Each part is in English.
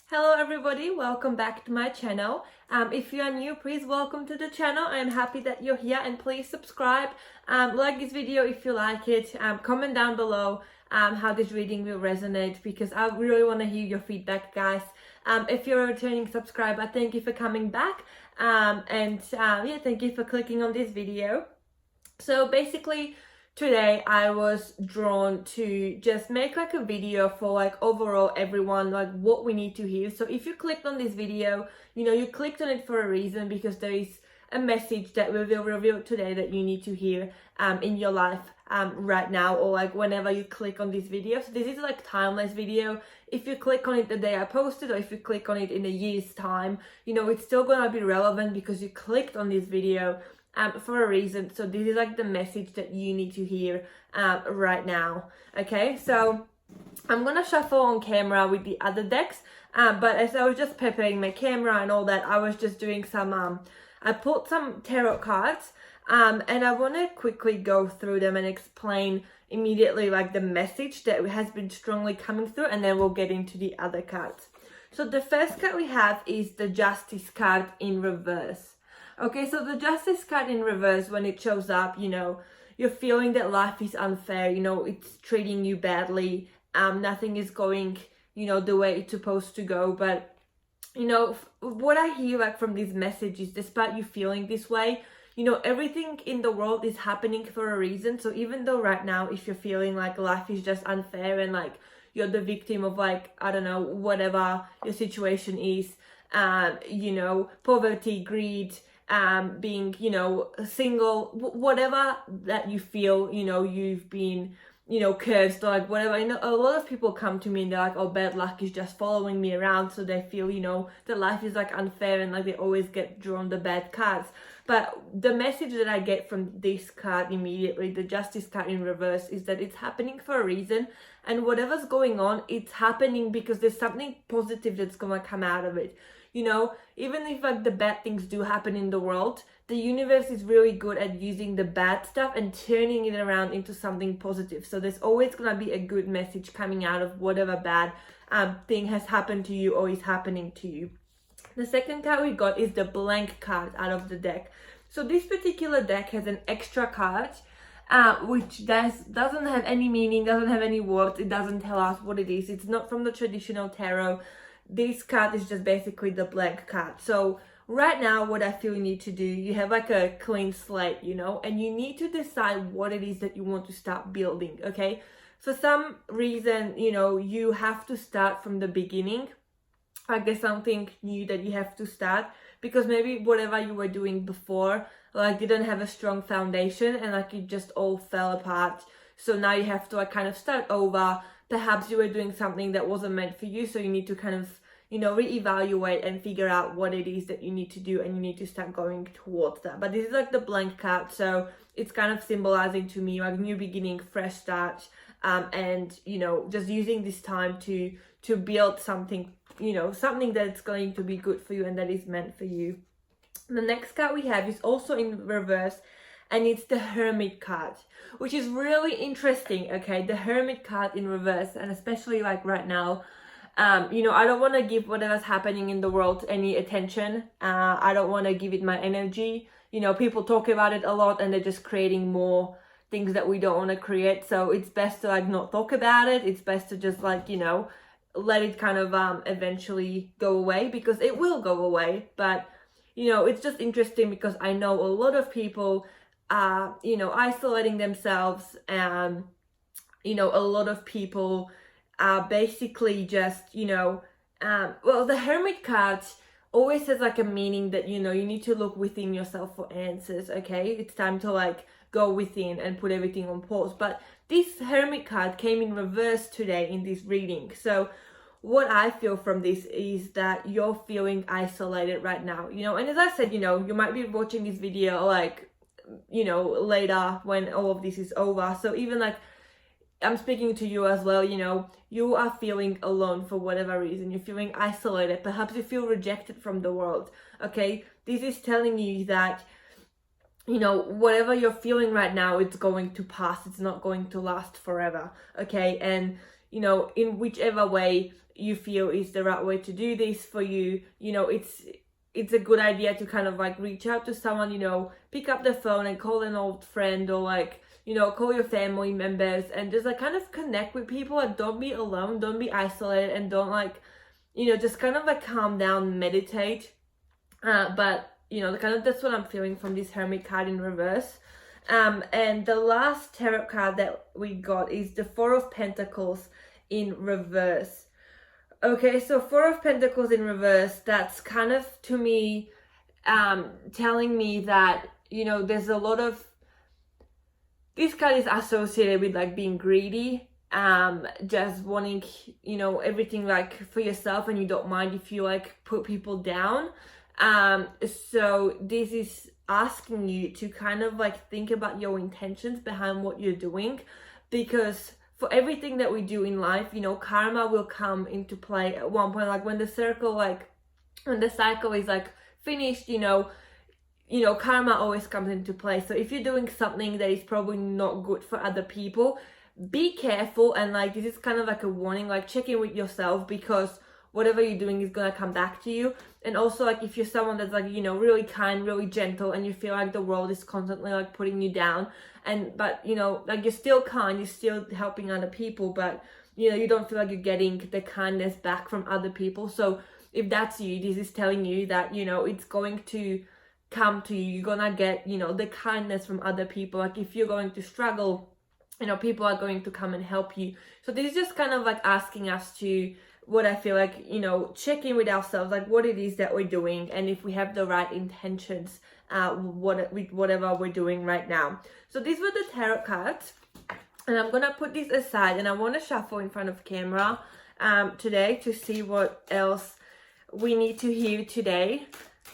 Hello everybody, welcome back to my channel. If you are new, please welcome to the channel. I am happy that you're here and please subscribe. Like this video if you like it. Comment down below how this reading will resonate because I really want to hear your feedback, guys. If you're a returning subscriber, thank you for coming back. Yeah, thank you for clicking on this video. So basically, today I was drawn to just make like a video for like overall everyone, like what we need to hear. So if you clicked on this video, you clicked on it for a reason because there is a message that we will reveal today that you need to hear in your life right now, or like whenever you click on this video. So this is like timeless video. If you click on it the day I posted, or if you click on it in a year's time, it's still gonna be relevant because you clicked on this video for a reason. So this is like the message that you need to hear right now. Okay, so I'm gonna shuffle on camera with the other decks, but as I was just preparing my camera and all that, I was just doing some I pulled some tarot cards and I want to quickly go through them and explain immediately like the message that has been strongly coming through, and then we'll get into the other cards. So the first card we have is the Justice card in reverse. Okay, so the Justice card in reverse, when it shows up, you're feeling that life is unfair, it's treating you badly, nothing is going, the way it's supposed to go. But, what I hear like from this message is, despite you feeling this way, everything in the world is happening for a reason. So even though right now, if you're feeling like life is just unfair and like you're the victim of like, I don't know, whatever your situation is, poverty, greed, being, single, whatever that you feel, you've been, cursed, or like whatever. A lot of people come to me and they're like, oh, bad luck is just following me around. So they feel, that life is like unfair and like they always get drawn the bad cards. But the message that I get from this card immediately, the Justice card in reverse, is that it's happening for a reason. And whatever's going on, it's happening because there's something positive that's going to come out of it. Even if like the bad things do happen in the world, the universe is really good at using the bad stuff and turning it around into something positive. So there's always going to be a good message coming out of whatever bad thing has happened to you or is happening to you. The second card we got is the Blank card out of the deck. So this particular deck has an extra card which doesn't have any meaning, doesn't have any words, it doesn't tell us what it is. It's not from the traditional tarot. This card is just basically the blank card. So right now, what I feel you need to do, you have like a clean slate, and you need to decide what it is that you want to start building, okay? For some reason, you have to start from the beginning. Like there's something new that you have to start because maybe whatever you were doing before, like didn't have a strong foundation and like it just all fell apart. So now you have to like kind of start over. Perhaps you were doing something that wasn't meant for you, so you need to kind of, reevaluate and figure out what it is that you need to do, and you need to start going towards that. But this is like the blank card, so it's kind of symbolizing to me like new beginning, fresh start, and just using this time to build something, something that's going to be good for you and that is meant for you. The next card we have is also in reverse, and it's the Hermit card, which is really interesting. Okay, the Hermit card in reverse, and especially like right now, I don't want to give whatever's happening in the world any attention. I don't want to give it my energy. People talk about it a lot and they're just creating more things that we don't want to create. So it's best to like not talk about it. It's best to just like, let it kind of eventually go away, because it will go away. But it's just interesting because I know a lot of people isolating themselves, and a lot of people are basically just the Hermit card always has like a meaning that you need to look within yourself for answers. Okay, it's time to like go within and put everything on pause. But this Hermit card came in reverse today in this reading. So what I feel from this is that you're feeling isolated right now, and as I said, you might be watching this video like later when all of this is over. So even like I'm speaking to you as well, you are feeling alone for whatever reason. You're feeling isolated. Perhaps you feel rejected from the world. Okay, this is telling you that whatever you're feeling right now, it's going to pass. It's not going to last forever. Okay, and in whichever way you feel is the right way to do this for you, you know, it's a good idea to kind of like reach out to someone, you know, pick up the phone and call an old friend, or like, you know, call your family members and just like kind of connect with people. Like, don't be alone, don't be isolated, and don't like, you know, just kind of like calm down, meditate. But you know, kind of that's what I'm feeling from this Hermit card in reverse. And the last tarot card that we got is the Four of Pentacles in reverse. Okay, so Four of Pentacles in reverse, that's kind of, to me, telling me that, you know, there's a lot of, this card is associated with like being greedy, just wanting, you know, everything like for yourself, and you don't mind if you like put people down. So this is asking you to kind of like think about your intentions behind what you're doing, because for everything that we do in life, you know, karma will come into play at one point. Like when the cycle is like finished, you know, karma always comes into play. So if you're doing something that is probably not good for other people, be careful. And like, this is kind of like a warning, like check in with yourself, because whatever you're doing is gonna come back to you. And also, like, if you're someone that's like, you know, really kind, really gentle, and you feel like the world is constantly like putting you down, but you know, like, you're still kind, you're still helping other people, but you know, you don't feel like you're getting the kindness back from other people. So if that's you, this is telling you that, you know, it's going to come to you. You're gonna get, you know, the kindness from other people. Like if you're going to struggle, you know, people are going to come and help you. So this is just kind of like asking us to, what I feel like, you know, check in with ourselves, like what it is that we're doing, and if we have the right intentions with whatever we're doing right now. So these were the tarot cards, and I'm gonna put this aside, and I want to shuffle in front of camera today to see what else we need to hear today.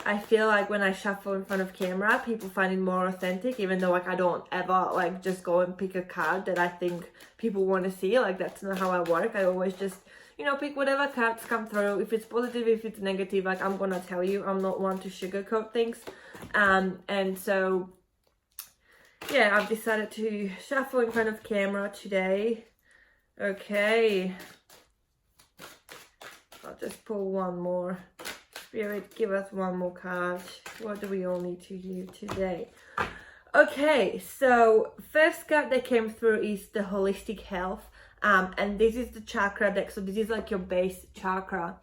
I feel like when I shuffle in front of camera, people find it more authentic, even though like I don't ever like just go and pick a card that I think people want to see. Like that's not how I work. I always just, you know, pick whatever cards come through. If it's positive, if it's negative, like I'm gonna tell you. I'm not one to sugarcoat things. And so yeah, I've decided to shuffle in front of camera today. Okay, I'll just pull one more. Spirit, give us one more card. What do we all need to hear today? Okay, so first card that came through is the holistic health. And this is the chakra deck. So this is like your base chakra.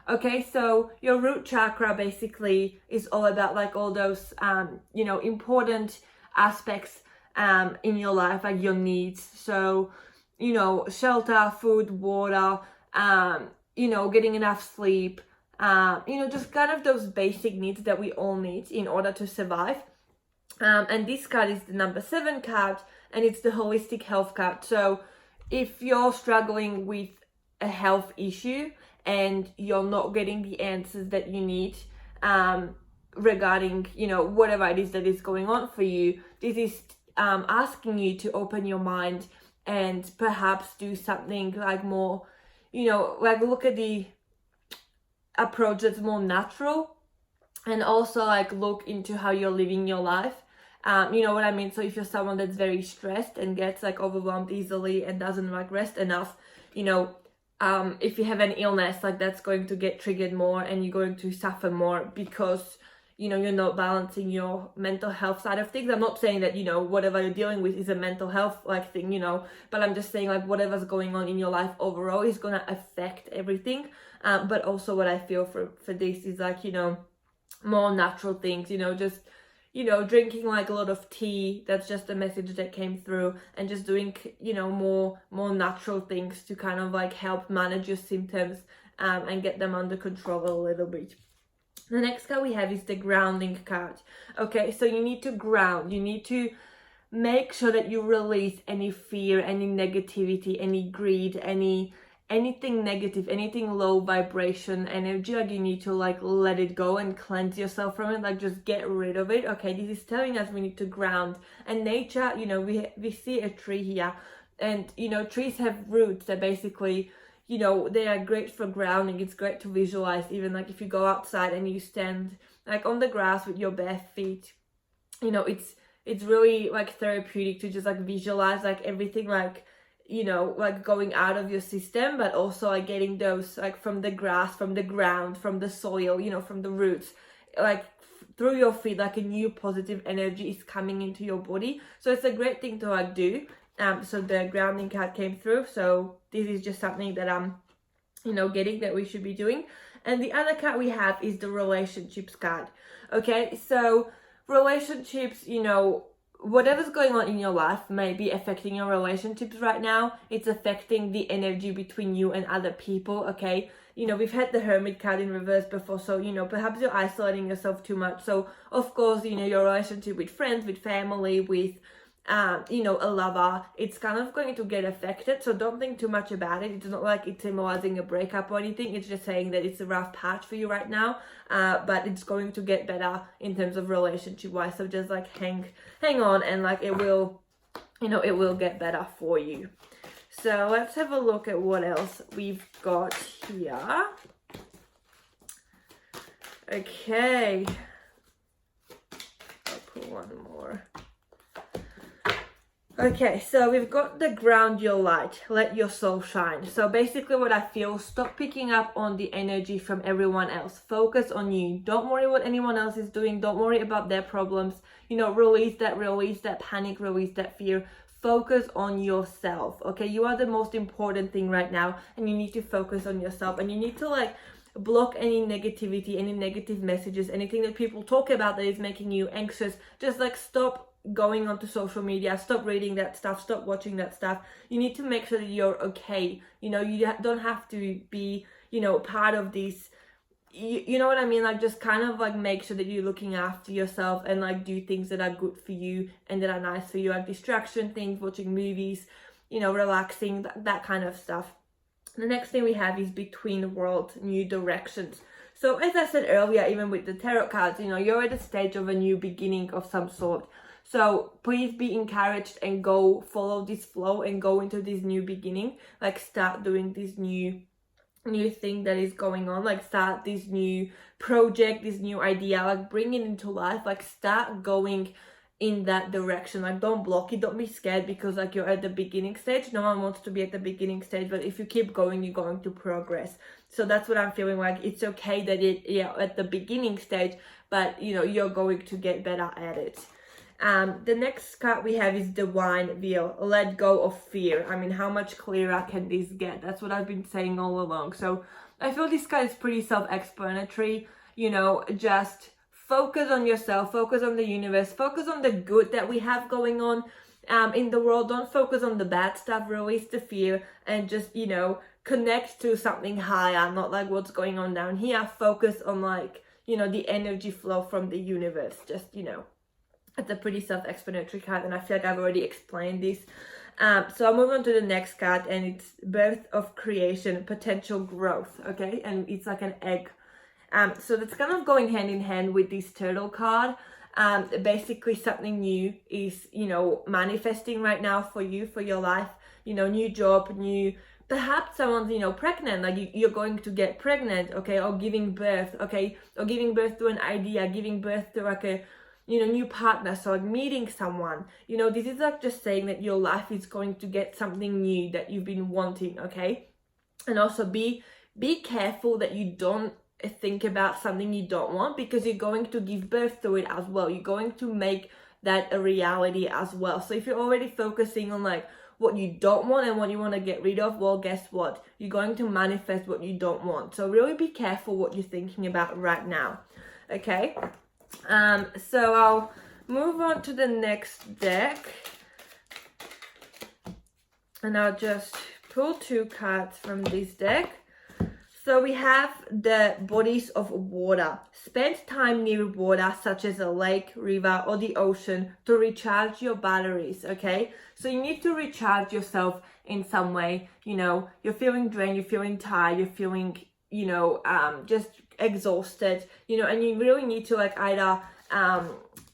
Okay, so your root chakra basically is all about like all those, you know, important aspects in your life, like your needs. So, you know, shelter, food, water, you know, getting enough sleep, you know, just kind of those basic needs that we all need in order to survive. And this card is the number 7 card, and it's the holistic health card. So if you're struggling with a health issue and you're not getting the answers that you need regarding, you know, whatever it is that is going on for you, this is asking you to open your mind and perhaps do something like more, you know, like look at the approach that's more natural, and also like look into how you're living your life. You know what I mean? So if you're someone that's very stressed and gets like overwhelmed easily and doesn't like rest enough, you know, if you have an illness, like that's going to get triggered more, and you're going to suffer more because, you know, you're not balancing your mental health side of things. I'm not saying that, you know, whatever you're dealing with is a mental health like thing, you know, but I'm just saying like whatever's going on in your life overall is going to affect everything. But also what I feel for this is like, you know, more natural things, you know, just, you know, drinking like a lot of tea. That's just a message that came through, and just doing, you know, more natural things to kind of like help manage your symptoms and get them under control a little bit. The next card we have is the grounding card. Okay, so you need to ground. You need to make sure that you release any fear, any negativity, any greed, anything negative, anything low vibration energy. Like you need to like let it go and cleanse yourself from it, like just get rid of it. Okay, this is telling us we need to ground. And nature, you know, we see a tree here, and you know, trees have roots that basically, you know, they are great for grounding. It's great to visualize, even like if you go outside and you stand like on the grass with your bare feet, you know, it's really like therapeutic to just like visualize like everything like, you know, like going out of your system, but also like getting those like from the grass, from the ground, from the soil, you know, from the roots, like through your feet, like a new positive energy is coming into your body. So it's a great thing to like do. So the grounding card came through, so this is just something that I'm, you know, getting that we should be doing. And the other card we have is the relationships card. Okay, so relationships, you know, whatever's going on in your life may be affecting your relationships right now. It's affecting the energy between you and other people, okay? You know, we've had the Hermit card in reverse before, so, you know, perhaps you're isolating yourself too much. So, of course, you know, your relationship with friends, with family, with you know, a lover, it's kind of going to get affected. So don't think too much about it. It's not like it's symbolizing a breakup or anything. It's just saying that it's a rough patch for you right now, but it's going to get better in terms of relationship wise. So just like hang on, and like it will, you know, it will get better for you. So let's have a look at what else we've got here. Okay, I'll put one more. Okay, so we've got the ground your light, let your soul shine. So basically what I feel, stop picking up on the energy from everyone else. Focus on you. Don't worry what anyone else is doing. Don't worry about their problems. You know, release that panic, release that fear. Focus on yourself, okay? You are the most important thing right now, and you need to focus on yourself, and you need to like block any negativity, any negative messages, anything that people talk about that is making you anxious. Just like stop going onto social media, stop reading that stuff, stop watching that stuff. You need to make sure that you're okay. You know, you don't have to be, you know, part of this, you know what I mean? Like just kind of like make sure that you're looking after yourself and like do things that are good for you and that are nice for you, like distraction things, watching movies, you know, relaxing, that kind of stuff. The next thing we have is between worlds, new directions. So as I said earlier, even with the tarot cards, you know, you're at a stage of a new beginning of some sort. So please be encouraged and go follow this flow and go into this new beginning. Like start doing this new thing that is going on. Like start this new project, this new idea. Like bring it into life. Like start going in that direction. Like don't block it. Don't be scared because like you're at the beginning stage. No one wants to be at the beginning stage, but if you keep going, you're going to progress. So that's what I'm feeling like. It's okay that you're at the beginning stage, but you know, you're going to get better at it. The next card we have is Divine Wheel, let go of fear. I mean, how much clearer can this get? That's what I've been saying all along. So I feel this card is pretty self-explanatory. You know, just focus on yourself, focus on the universe, focus on the good that we have going on in the world. Don't focus on the bad stuff, release the fear and just, you know, connect to something higher, not like what's going on down here. Focus on like, you know, the energy flow from the universe, just, you know. It's a pretty self-explanatory card and I feel like I've already explained this. So I'll move on to the next card and it's Birth of Creation, Potential Growth, okay? And it's like an egg. So that's kind of going hand in hand with this turtle card. Basically something new is, you know, manifesting right now for you, for your life, you know, new job, new, perhaps someone's, you know, pregnant, like you're going to get pregnant, okay? Or giving birth, okay? Or giving birth to an idea, giving birth to like a, you know, new partner, so like meeting someone. You know, this is like just saying that your life is going to get something new that you've been wanting, okay? And also be careful that you don't think about something you don't want, because you're going to give birth to it as well. You're going to make that a reality as well. So if you're already focusing on like what you don't want and what you want to get rid of, well, guess what? You're going to manifest what you don't want. So really be careful what you're thinking about right now, okay? So I'll move on to the next deck and I'll just pull 2 cards from this deck. So we have the bodies of water. Spend time near water such as a lake, river or the ocean to recharge your batteries, okay? So you need to recharge yourself in some way. You know, you're feeling drained, you're feeling tired, you're feeling, you know, just exhausted, you know, and you really need to like either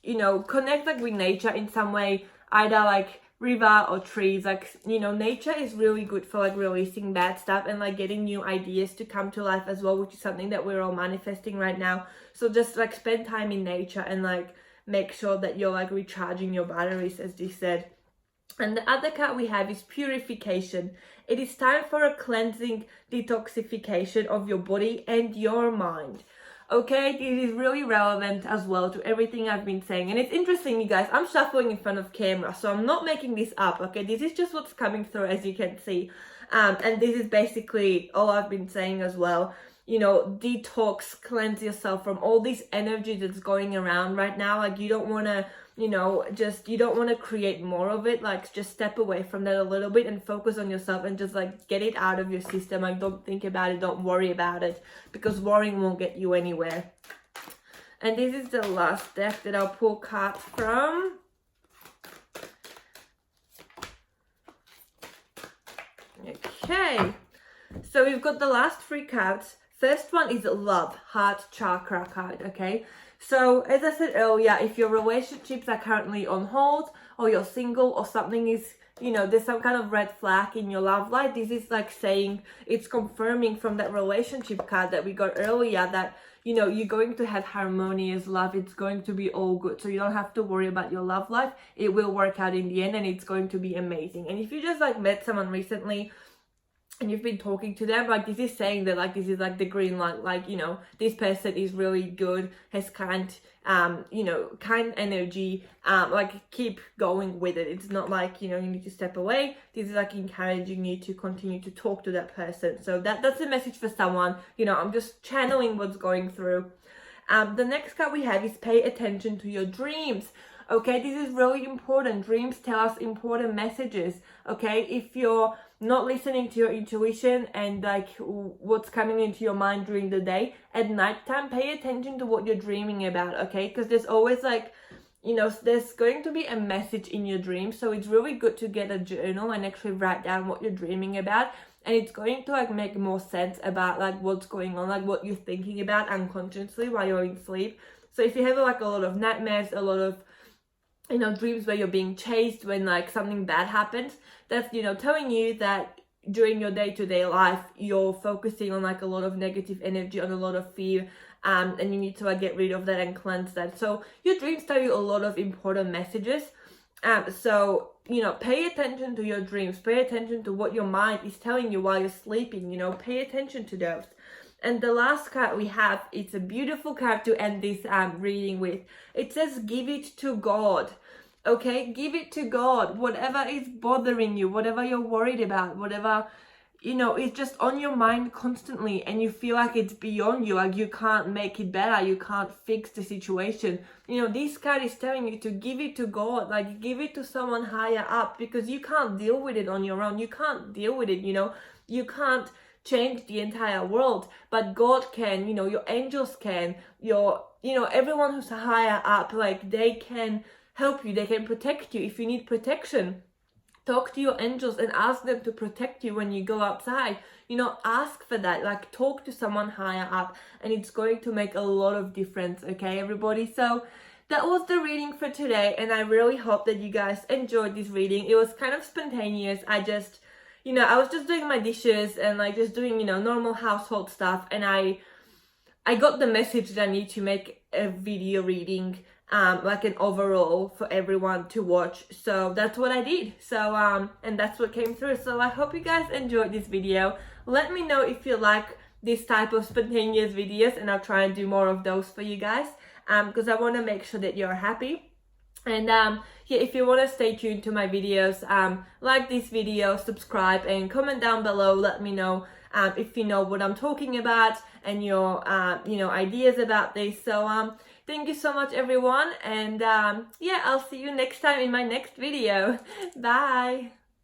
you know, connect like with nature in some way, either like river or trees. Like, you know, nature is really good for like releasing bad stuff and like getting new ideas to come to life as well, which is something that we're all manifesting right now. So just like spend time in nature and like make sure that you're like recharging your batteries, as they said. And the other card we have is purification. It is time for a cleansing detoxification of your body and your mind. Okay, this is really relevant as well to everything I've been saying. And it's interesting, you guys, I'm shuffling in front of camera, so I'm not making this up, okay? This is just what's coming through, as you can see. And this is basically all I've been saying as well. You know, detox, cleanse yourself from all this energy that's going around right now. Like, you don't want to, you know, you don't want to create more of it. Like, just step away from that a little bit and focus on yourself and just like get it out of your system. Like, don't think about it, don't worry about it, because worrying won't get you anywhere. And this is the last deck that I'll pull cards from. Okay, so we've got the last 3 cards. First one is love, heart chakra card, okay? So as I said earlier, if your relationships are currently on hold, or you're single, or something is, you know, there's some kind of red flag in your love life, this is like saying, it's confirming from that relationship card that we got earlier that, you know, you're going to have harmonious love. It's going to be all good. So you don't have to worry about your love life. It will work out in the end, and it's going to be amazing. And if you just like met someone recently, and you've been talking to them, like, this is saying that, like, this is like the green light, like, you know, this person is really good, has kind, you know, kind energy, like, keep going with it. It's not like, you know, you need to step away. This is like encouraging you to continue to talk to that person. So that's a message for someone. You know, I'm just channeling what's going through. The next card we have is pay attention to your dreams. Okay, this is really important. Dreams tell us important messages. Okay, if you're not listening to your intuition and like what's coming into your mind during the day, at nighttime, pay attention to what you're dreaming about. Okay, because there's always like, you know, there's going to be a message in your dreams. So it's really good to get a journal and actually write down what you're dreaming about. And it's going to like make more sense about like what's going on, like what you're thinking about unconsciously while you're in sleep. So if you have like a lot of nightmares, a lot of, you know, dreams where you're being chased when like something bad happens, that's, you know, telling you that during your day-to-day life you're focusing on like a lot of negative energy, on a lot of fear, and you need to like get rid of that and cleanse that. So your dreams tell you a lot of important messages. So, you know, pay attention to your dreams, pay attention to what your mind is telling you while you're sleeping, you know, pay attention to those. And the last card we have, it's a beautiful card to end this reading with. It says, give it to God. Okay, give it to God. Whatever is bothering you, whatever you're worried about, whatever, you know, it's just on your mind constantly and you feel like it's beyond you, like you can't make it better, you can't fix the situation. You know, this card is telling you to give it to God, like give it to someone higher up, because you can't deal with it on your own. You can't deal with it, you know, you can't change the entire world, but God can, you know, your angels can, your, you know, everyone who's higher up, like they can help you, they can protect you. If you need protection, talk to your angels and ask them to protect you when you go outside. You know, ask for that, like talk to someone higher up, and it's going to make a lot of difference. Okay, everybody, so that was the reading for today, and I really hope that you guys enjoyed this reading. It was kind of spontaneous. I just, you know, I was just doing my dishes and like just doing, you know, normal household stuff, and I got the message that I need to make a video reading, like an overall for everyone to watch. So that's what I did. So and that's what came through. So I hope you guys enjoyed this video. Let me know if you like this type of spontaneous videos, and I'll try and do more of those for you guys, because I want to make sure that you're happy. And yeah, if you want to stay tuned to my videos, like this video, subscribe, and comment down below. Let me know if you know what I'm talking about and your you know, ideas about this. So thank you so much, everyone, and yeah, I'll see you next time in my next video. Bye.